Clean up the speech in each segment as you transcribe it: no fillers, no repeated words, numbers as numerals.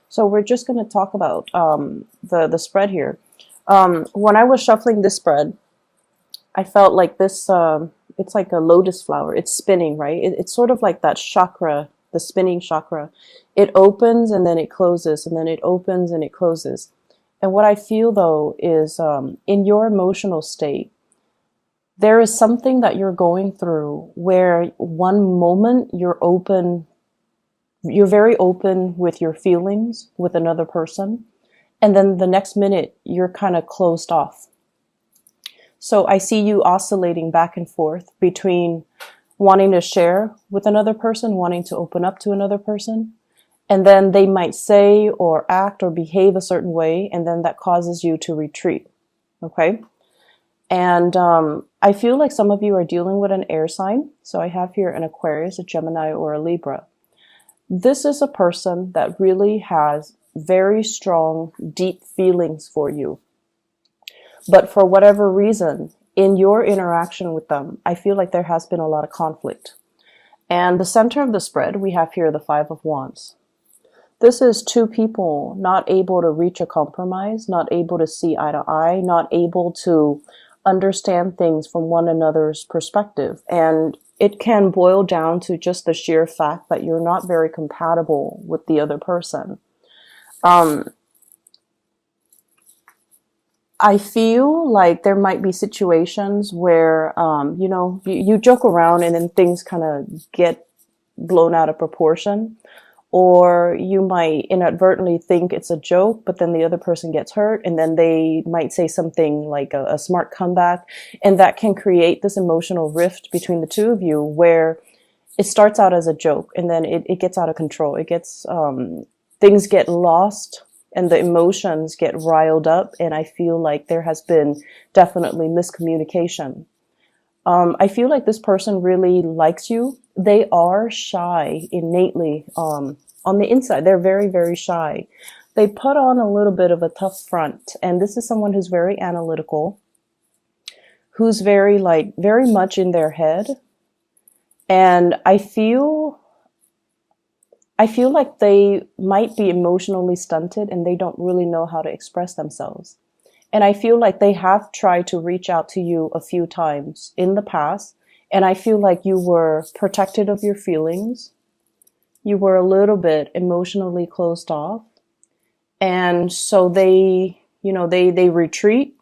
So we're just going to talk about the spread here. When I was shuffling this spread, I felt like this. It's like a lotus flower. It's spinning, right? It's sort of like that chakra, the spinning chakra. It opens and then it closes, and then it opens and it closes. And what I feel though is, in your emotional state, there is something that you're going through where one moment you're open, you're very open with your feelings with another person, and then the next minute you're kind of closed off. So I see you oscillating back and forth between wanting to share with another person, wanting to open up to another person, and then they might say or act or behave a certain way, and then that causes you to retreat. Okay? And I feel like some of you are dealing with an air sign. So I have here an Aquarius, a Gemini, or a Libra. This is a person that really has very strong, deep feelings for you. But for whatever reason, in your interaction with them, I feel like there has been a lot of conflict. And the center of the spread, we have here the Five of Wands. This is two people not able to reach a compromise, not able to see eye to eye, not able to understand things from one another's perspective. And it can boil down to just the sheer fact that you're not very compatible with the other person. I feel like there might be situations where, you joke around and then things kind of get blown out of proportion. Or you might inadvertently think it's a joke, but then the other person gets hurt, and then they might say something like a smart comeback, and that can create this emotional rift between the two of you where it starts out as a joke, and then it gets out of control. It gets, things get lost, and the emotions get riled up, and I feel like there has been definitely miscommunication. I feel like this person really likes you. They are shy innately. On the inside, they're very, very shy. They put on a little bit of a tough front. And this is someone who's very analytical, who's very much in their head. And I feel like they might be emotionally stunted and they don't really know how to express themselves. And I feel like they have tried to reach out to you a few times in the past. And I feel like you were protected of your feelings. You were a little bit emotionally closed off. And so they retreat.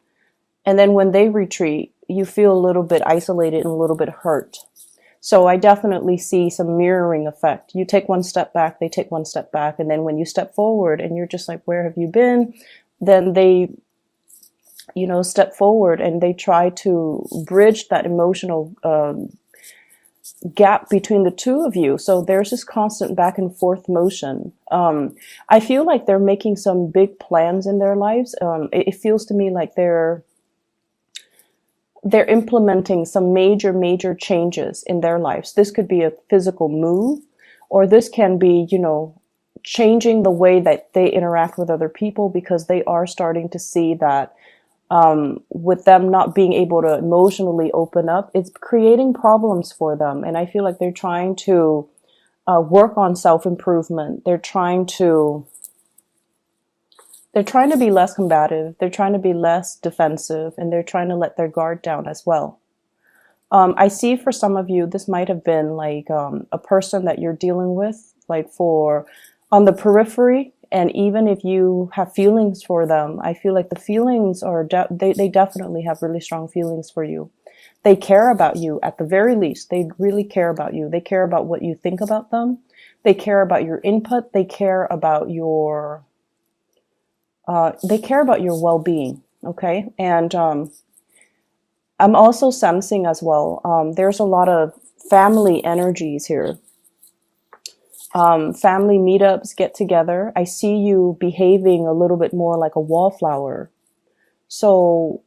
And then when they retreat, you feel a little bit isolated and a little bit hurt. So I definitely see some mirroring effect. You take one step back, they take one step back. And then when you step forward and you're just like, where have you been? Then they step forward and they try to bridge that emotional gap between the two of you. So there's this constant back and forth motion. I feel like they're making some big plans in their lives. It feels to me like they're implementing some major changes in their lives. This could be a physical move, or this can be, changing the way that they interact with other people, because they are starting to see that with them not being able to emotionally open up, it's creating problems for them. And I feel like they're trying to work on self-improvement. They're trying to be less combative. They're trying to be less defensive, and they're trying to let their guard down as well. I see for some of you, this might have been like a person that you're dealing with, like on the periphery. And even if you have feelings for them, I feel like the feelings are, they definitely have really strong feelings for you. They care about you at the very least. They really care about you. They care about what you think about them. They care about your input. They care about your well-being. Okay. And, I'm also sensing as well, there's a lot of family energies here. Family meetups, get together. I see you behaving a little bit more like a wallflower. So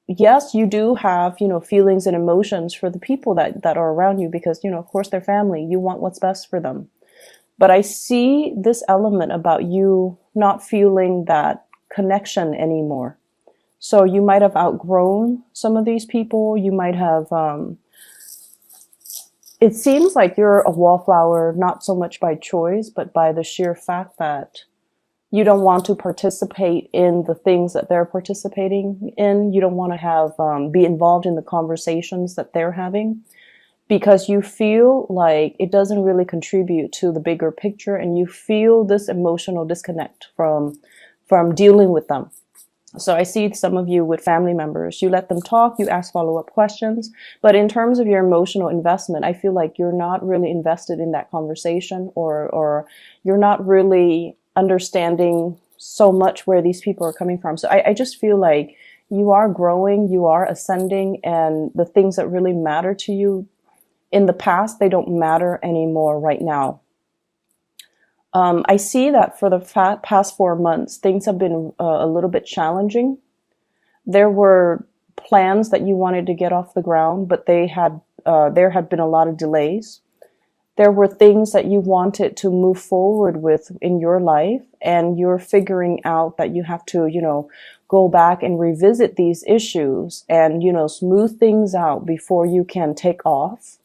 yes, you do have, feelings and emotions for the people that are around you, because, of course they're family. You want what's best for them. But I see this element about you not feeling that connection anymore. So you might have outgrown some of these people. You might have, it seems like you're a wallflower, not so much by choice, but by the sheer fact that You don't want to participate in the things that they're participating in. You don't want to have be involved in the conversations that they're having, because you feel like it doesn't really contribute to the bigger picture, and you feel this emotional disconnect from dealing with them. So I see some of you with family members, you let them talk, you ask follow-up questions, but in terms of your emotional investment, I feel like you're not really invested in that conversation, or you're not really understanding so much where these people are coming from. So I just feel like you are growing, you are ascending, and the things that really matter to you in the past, they don't matter anymore right now. I see that for the past 4 months, things have been a little bit challenging. There were plans that you wanted to get off the ground, but there had been a lot of delays. There were things that you wanted to move forward with in your life, and you're figuring out that you have to, go back and revisit these issues and, smooth things out before you can take off.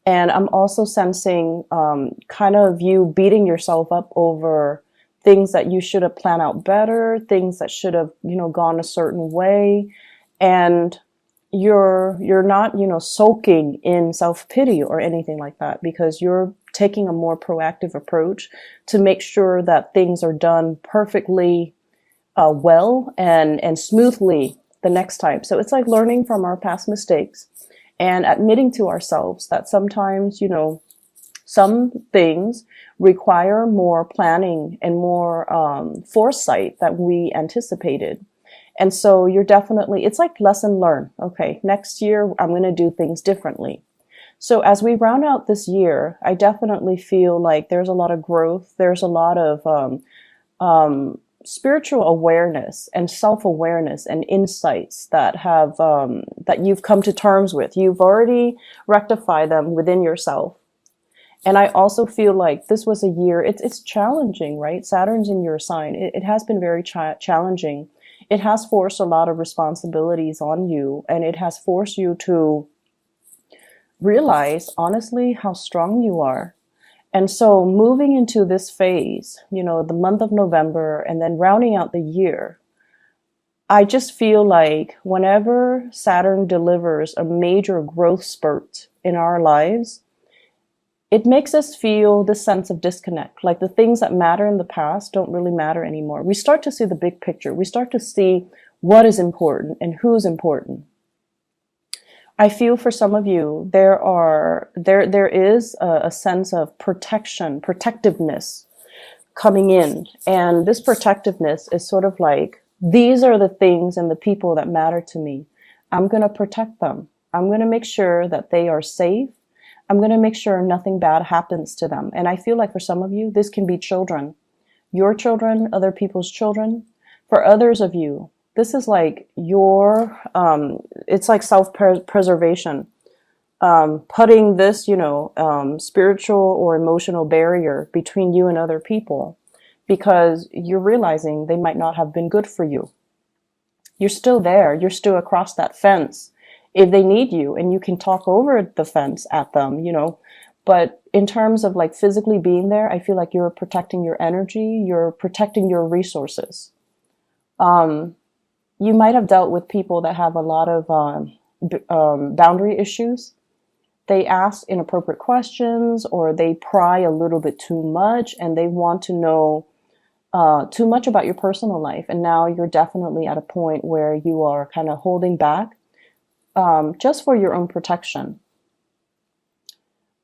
And I'm also sensing kind of you beating yourself up over things that you should have planned out better, things that should have, gone a certain way. And you're not, soaking in self-pity or anything like that, because you're taking a more proactive approach to make sure that things are done perfectly well and smoothly the next time. So it's like learning from our past mistakes and admitting to ourselves that sometimes, some things require more planning and more foresight that we anticipated. And so it's like lesson learned. Okay, next year I'm going to do things differently. So as we round out this year, I definitely feel like there's a lot of growth. There's a lot of spiritual awareness and self-awareness and insights that you've come to terms with. You've already rectified them within yourself. And I also feel like this was a year, it's challenging, right? Saturn's in your sign. It has been very challenging. It has forced a lot of responsibilities on you, and it has forced you to realize, honestly, how strong you are. And so moving into this phase, the month of November and then rounding out the year, I just feel like whenever Saturn delivers a major growth spurt in our lives, it makes us feel this sense of disconnect. Like the things that matter in the past don't really matter anymore. We start to see the big picture. We start to see what is important and who's important. I feel for some of you, there is a sense of protectiveness coming in. And this protectiveness is sort of like, these are the things and the people that matter to me. I'm going to protect them. I'm going to make sure that they are safe. I'm going to make sure nothing bad happens to them. And I feel like for some of you, this can be children, your children, other people's children. For others of you, this is like it's like self-preservation, putting this, spiritual or emotional barrier between you and other people, because you're realizing they might not have been good for you. You're still there. You're still across that fence if they need you, and you can talk over the fence at them, But in terms of like physically being there, I feel like you're protecting your energy. You're protecting your resources. You might have dealt with people that have a lot of boundary issues. They ask inappropriate questions, or they pry a little bit too much, and they want to know too much about your personal life. And now you're definitely at a point where you are kind of holding back just for your own protection.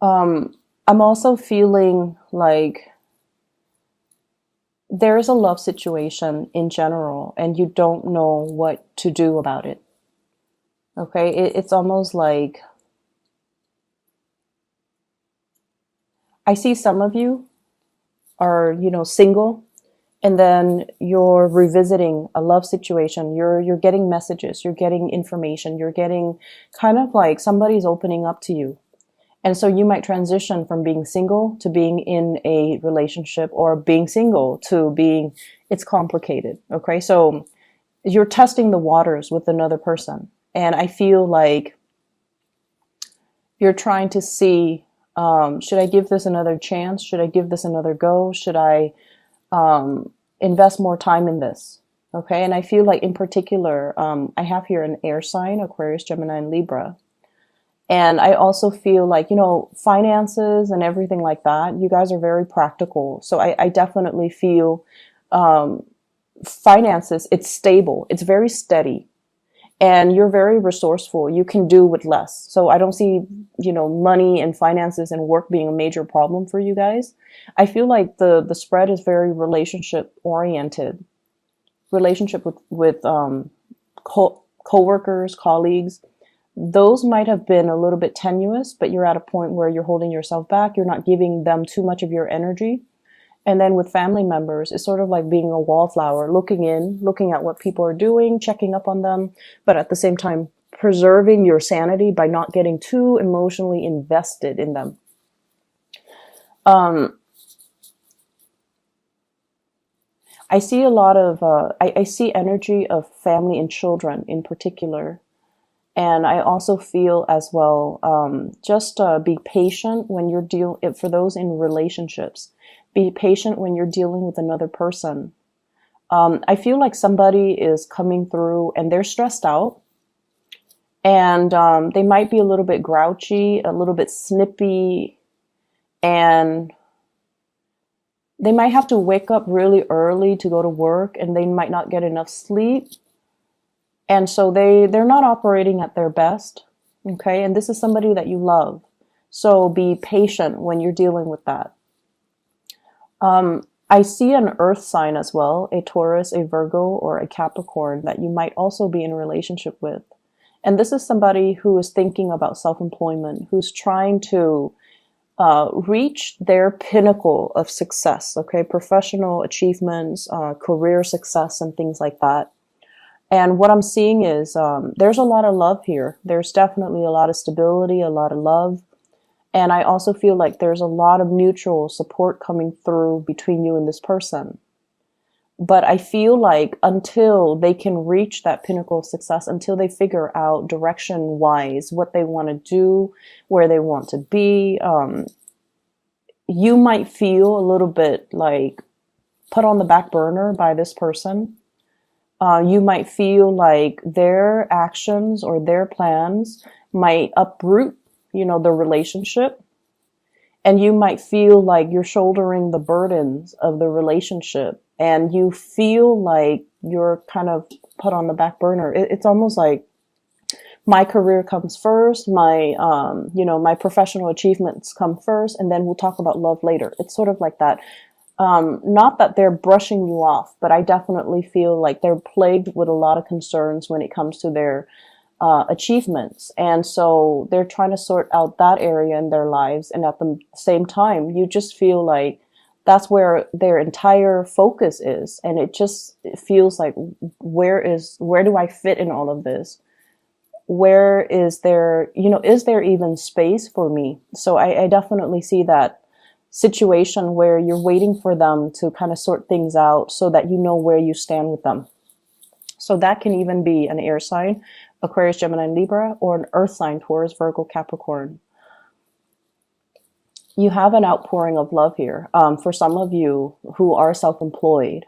I'm also feeling like there's a love situation in general, and you don't know what to do about it. Okay, it's almost like I see some of you are, single, and then you're revisiting a love situation. You're getting messages, you're getting information, you're getting kind of like somebody's opening up to you. And so you might transition from being single to being in a relationship, or being single to being, it's complicated. Okay. So you're testing the waters with another person. And I feel like you're trying to see, should I give this another chance? Should I give this another go? Should I invest more time in this. Okay. And I feel like in particular, I have here an air sign, Aquarius, Gemini, and Libra. And I also feel like, finances and everything like that, you guys are very practical. So I definitely feel finances, it's stable, it's very steady, and you're very resourceful. You can do with less. So I don't see, money and finances and work being a major problem for you guys. I feel like the spread is very relationship oriented, relationship with co-workers, colleagues. Those might have been a little bit tenuous, but you're at a point where you're holding yourself back. You're not giving them too much of your energy. And then with family members, it's sort of like being a wallflower, looking in, looking at what people are doing, checking up on them, but at the same time, preserving your sanity by not getting too emotionally invested in them. I see a lot of, I see energy of family and children in particular. And I also feel as well, just be patient when you're dealing, for those in relationships, be patient when you're dealing with another person. I feel like somebody is coming through and they're stressed out, and they might be a little bit grouchy, a little bit snippy, and they might have to wake up really early to go to work, and they might not get enough sleep. And so they're not operating at their best. Okay. And this is somebody that you love. So be patient when you're dealing with that. I see an earth sign as well, a Taurus, a Virgo, or a Capricorn that you might also be in a relationship with. And this is somebody who is thinking about self-employment, who's trying to reach their pinnacle of success. Okay. Professional achievements, career success, and things like that. And what I'm seeing is there's a lot of love here. There's definitely a lot of stability, a lot of love. And I also feel like there's a lot of mutual support coming through between you and this person. But I feel like until they can reach that pinnacle of success, until they figure out direction-wise what they want to do, where they want to be, you might feel a little bit like put on the back burner by this person. You might feel like their actions or their plans might uproot, the relationship. And you might feel like you're shouldering the burdens of the relationship, and you feel like you're kind of put on the back burner. It's almost like my career comes first, my professional achievements come first, and then we'll talk about love later. It's sort of like that. Not that they're brushing you off, but I definitely feel like they're plagued with a lot of concerns when it comes to their achievements. And so they're trying to sort out that area in their lives. And at the same time, you just feel like that's where their entire focus is. And it feels like, where do I fit in all of this? Where is there, is there even space for me? So I definitely see that situation where you're waiting for them to kind of sort things out so that you know where you stand with them. So that can even be an air sign, Aquarius, Gemini, Libra, or an earth sign, Taurus, Virgo, Capricorn. You have an outpouring of love here. For some of you who are self-employed,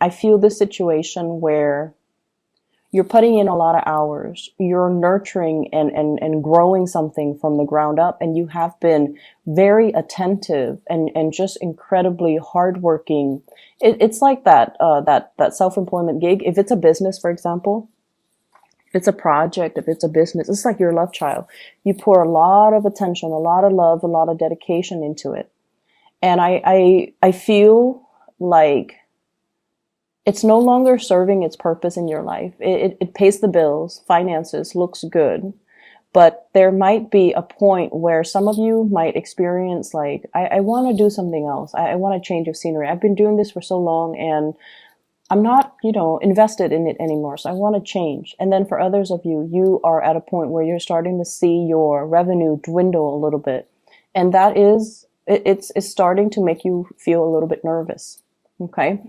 I feel this situation where you're putting in a lot of hours, you're nurturing and growing something from the ground up, and you have been very attentive and just incredibly hardworking. It's like that self-employment gig. If it's a business, for example, if it's a project, if it's a business, it's like your love child. You pour a lot of attention, a lot of love, a lot of dedication into it. And I feel like it's no longer serving its purpose in your life. It pays the bills, finances, looks good. But there might be a point where some of you might experience like, I want to do something else. I want a change of scenery. I've been doing this for so long and I'm not, invested in it anymore. So I want to change. And then for others of you, you are at a point where you're starting to see your revenue dwindle a little bit. And that is, it's starting to make you feel a little bit nervous. Okay.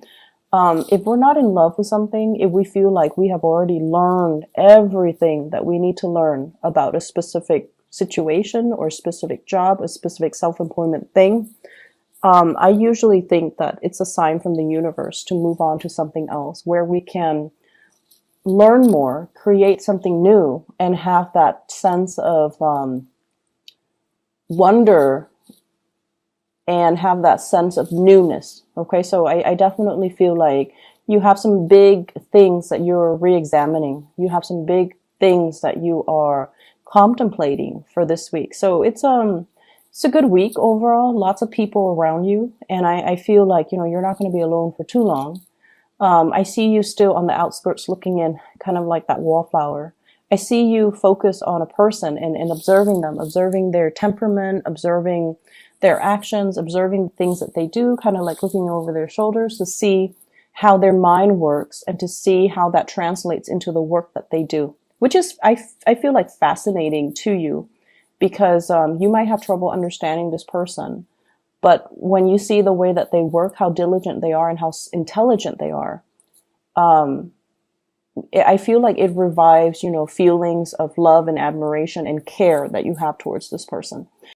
If we're not in love with something, if we feel like we have already learned everything that we need to learn about a specific situation or a specific job, a specific self-employment thing, I usually think that it's a sign from the universe to move on to something else where we can learn more, create something new, and have that sense of wonder and have that sense of newness. Okay, so I definitely feel like you have some big things that you're re-examining. You have some big things that you are contemplating for this week. So it's a good week overall. Lots of people around you, and I feel like you're not going to be alone for too long. I see you still on the outskirts looking in, kind of like that wallflower. I see you focus on a person and observing them, observing their temperament, observing their actions, observing the things that they do, kind of like looking over their shoulders to see how their mind works and to see how that translates into the work that they do, which is, I feel like fascinating to you because you might have trouble understanding this person. But when you see the way that they work, how diligent they are and how intelligent they are, I feel like it revives, feelings of love and admiration and care that you have towards this person.